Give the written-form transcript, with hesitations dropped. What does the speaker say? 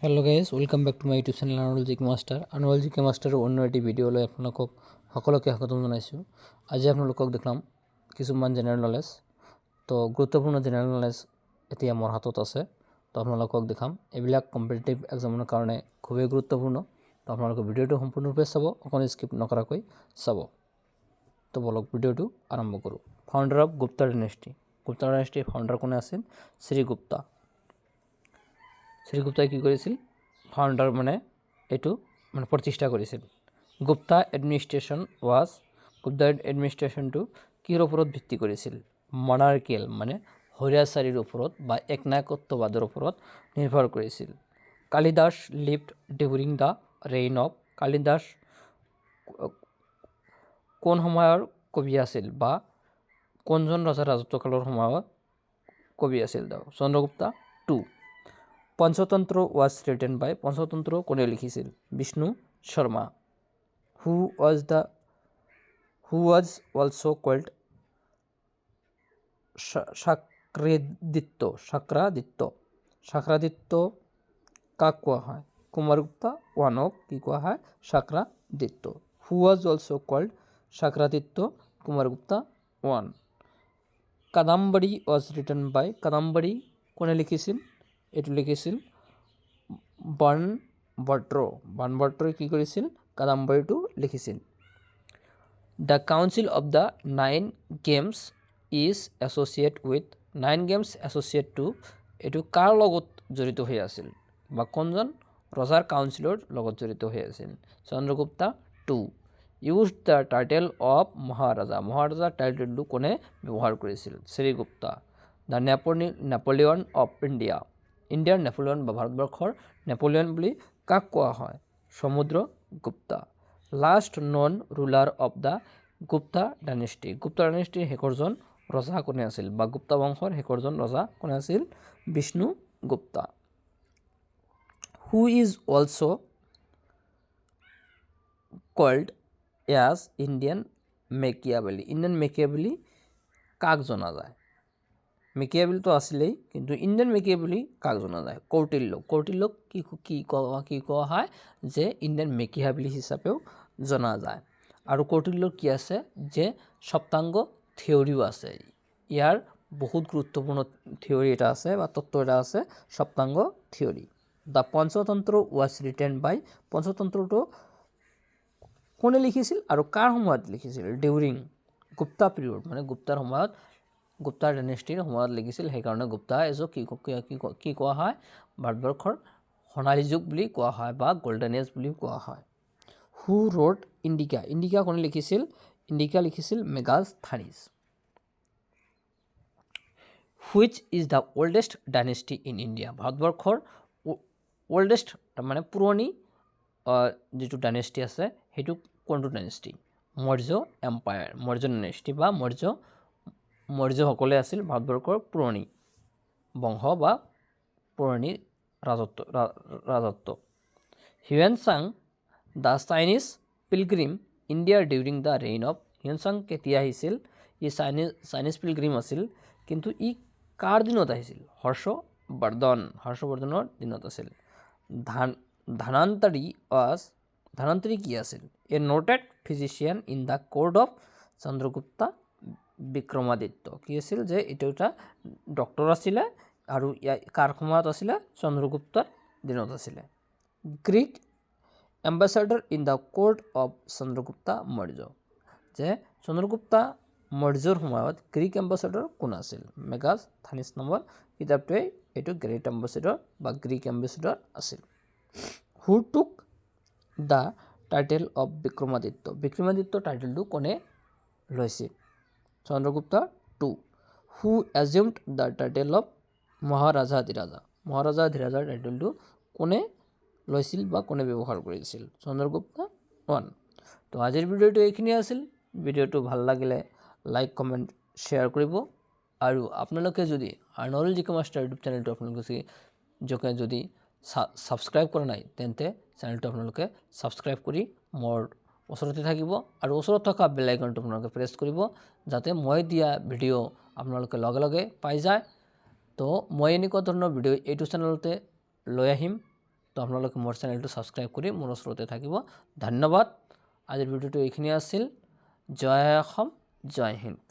Hello' guys, welcome back to my YouTube channel Anowal G K master. Anowal G K মাষ্টাৰৰ অন্য এটি ভিডিঅ'লৈ আপোনালোকক সকলোকে স্বাগতম জনাইছোঁ। আজি আপোনালোকক দেখাম কিছুমান জেনেৰেল নলেজ। তো গুৰুত্বপূৰ্ণ জেনেৰেল নলেজ এতিয়া মোৰ হাতত আছে, তো আপোনালোকক দেখাম। এইবিলাক কম্পিটিটিভ এক্সামৰ কাৰণে খুবেই গুৰুত্বপূৰ্ণ। তো আপোনালোকে ভিডিঅ'টো সম্পূৰ্ণৰূপে চাব, অকণ স্কিপ নকৰাকৈ চাব। তো বলক ভিডিঅ'টো আৰম্ভ কৰোঁ। Founder of Gupta dynasty. Gupta ডাইনেষ্টিৰ ফাউণ্ডাৰ কোনে আছিল? শ্ৰীগুপ্তা। শ্ৰীগুপ্তাই কি কৰিছিল? ফাউণ্ডাৰ এইটো প্ৰতিষ্ঠা কৰিছিল। গুপ্তা এডমিনিষ্ট্ৰেশ্যন ৱাজ, গুপ্তা এডমিনিষ্ট্ৰেশ্যনটো কিৰ ওপৰত ভিত্তি কৰিছিল? মনাৰ্কিয়েল হৰিয়াচাৰীৰ ওপৰত বা একনায়কত্ববাদৰ ওপৰত নিৰ্ভৰ কৰিছিল। Kalidas lived during the reign of, Kalidas কোন সময়ৰ কবি আছিল বা কোনজন ৰজাৰ ৰাজত্বকালৰ সময়ত কবি আছিল? চন্দ্ৰগুপ্তা 2। পঞ্চতন্ত্ৰ ৱাজ ৰিটেন বাই, পঞ্চতন্ত্ৰ কোনে লিখিছিল? Vishnu Sharma. Who was also' called Shakraditya. Shakraditya কাক কোৱা হয়? কুমাৰগুপ্তা 1ক কি কোৱা হয়? Shakraditya. Who was also' called Shakraditya, Kumaragupta 1। Kadambari was written by, Kadambari কোনে লিখিছিল? এইটো লিখিছিল বাৰ্ণবাৰ্ট্ৰ। বাৰ্ণবাৰ্ট্ৰই কি কৰিছিল? কাদাম্বৰীটো লিখিছিল। The council of the 9 games is associated with, 9 games এছ'চিয়েটটো এইটো কাৰ লগত জড়িত হৈ আছিল বা কোনজন ৰজাৰ কাউন্সিলৰ লগত জড়িত হৈ আছিল? Chandragupta 2। Use the title of Maharaja. মহাৰাজাৰ টাইটেলটো কোনে ব্যৱহাৰ কৰিছিল? Srigupta. The Napoleon of India. ইণ্ডিয়াৰ নেপোলিয়ন বা ভাৰতবৰ্ষৰ নেপোলিয়ন বুলি কাক কোৱা হয়? Samudragupta. Last non ruler of the Gupta dynasty. Gupta ডাইনেষ্টিৰ শেষৰজন ৰজা কোনে আছিল বা গুপ্তা বংশৰ শেষৰজন ৰজা কোনে আছিল? Vishnugupta. Who is also' called as Indian Machiavelli. Indian Machiavelli কাক জনা যায়? মেকিয়াভেলিটো আছিলেই, কিন্তু ইণ্ডিয়ান মেকিয়াভেলি কাক জনা যায়? কৌটিল্যক। কৌটিল্যক কি কোৱা হয়? যে ইণ্ডিয়ান মেকিয়াভেলি হিচাপেও জনা যায়। আৰু কৌটিল্যৰ কি আছে? যে সপ্তাংগ থিয়ৰিও আছে। ইয়াৰ বহুত গুৰুত্বপূৰ্ণ থিয়ৰি এটা আছে বা তত্ত্ব এটা আছে, Saptanga theory. The Panchatantra was written by, পঞ্চতন্ত্ৰটো কোনে লিখিছিল আৰু কাৰ সময়ত লিখিছিল? ডিউৰিং গুপ্তা পিৰিয়ড, গুপ্তাৰ সময়ত, গুপ্তা ডাইনেষ্টিৰ সময়ত লিখিছিল। সেইকাৰণে গুপ্তা এজক কি কোৱা হয়? ভাৰতবৰ্ষৰ সোণালী যুগ বুলি কোৱা হয় বা গল্ডেন এজ বুলি কোৱা হয়। হু ৰোড ইণ্ডিকা। ইণ্ডিকা কোনে লিখিছিল? ইণ্ডিকা লিখিছিল Megasthenes. Which is the oldest dynasty in India. ভাৰতবৰ্ষৰ অল্ডেষ্ট পুৰণি যিটো ডাইনেষ্টি আছে সেইটো কোনটো dynasty? Maurya empire, Maurya dynasty বা মৌৰ্যসকলে আছিল ভাৰতবৰ্ষৰ পুৰণি বংশ বা পুৰণি ৰাজত্ব। হিউৱেন-চাং the Chinese pilgrim India during the reign of, হিউৱেন-চাং কেতিয়া আহিছিল? ই চাইনিজ পিলগ্ৰিম আছিল, কিন্তু ই কাৰ দিনত আহিছিল? হৰ্ষবৰ্ধনৰ দিনত আছিল। ধনৱন্তৰী কি আছিল? A noted physician in the court of Chandragupta Vikramaditya. কি আছিল? যে এইটো এটা ডক্টৰ আছিলে আৰু কাৰ সময়ত আছিলে? চন্দ্ৰগুপ্তাৰ দিনত আছিলে। Greek ambassador in the court of Chandragupta Maurya. যে চন্দ্ৰগুপ্তা মৌৰ্যৰ সময়ত গ্ৰীক এম্বেচাডৰ কোন আছিল? মেগাস্থনিছ নম্বৰ কিতাপটোৱে এইটো গ্ৰেট এম্বেচাডৰ বা গ্ৰীক এম্বেচাডৰ আছিল। Who took the title of Vikramaditya. Vikramaditya টাইটেলটো কোনে লৈছিল? Chandragupta 2। Who assumed the title of Maharajadhiraja. মহাৰাজাধিৰাজাৰ টাইটেলটো কোনে লৈছিল বা কোনে ব্যৱহাৰ কৰিছিল? চন্দ্ৰগুপ্তা 1। তো আজিৰ ভিডিঅ'টো এইখিনি আছিল। ভিডিঅ'টো ভাল লাগিলে লাইক, কমেণ্ট, শ্বেয়াৰ কৰিব। আৰু আপোনালোকে যদি Anwar G K master YouTube চেনেলটো আপোনালোকে যদি ছাবস্ক্ৰাইব কৰা নাই, তেন্তে চেনেলটো আপোনালোকে ছাবস্ক্ৰাইব কৰি মোৰ ওচৰতে থাকিব আৰু ওচৰত থকা বেল আইকনটো আপোনালোকে প্ৰেছ কৰিব, যাতে মই দিয়া ভিডিঅ' আপোনালোকে লগে লগে পাই যায়। তো মই এনেকুৱা ধৰণৰ ভিডিঅ' এইটো চেনেলতে লৈ আহিম। তো আপোনালোকে মোৰ চেনেলটো ছাবস্ক্ৰাইব কৰি মোৰ ওচৰতে থাকিব। ধন্যবাদ। আজিৰ ভিডিঅ'টো এইখিনি আছিল। জয় অসম, জয় হিন্দ।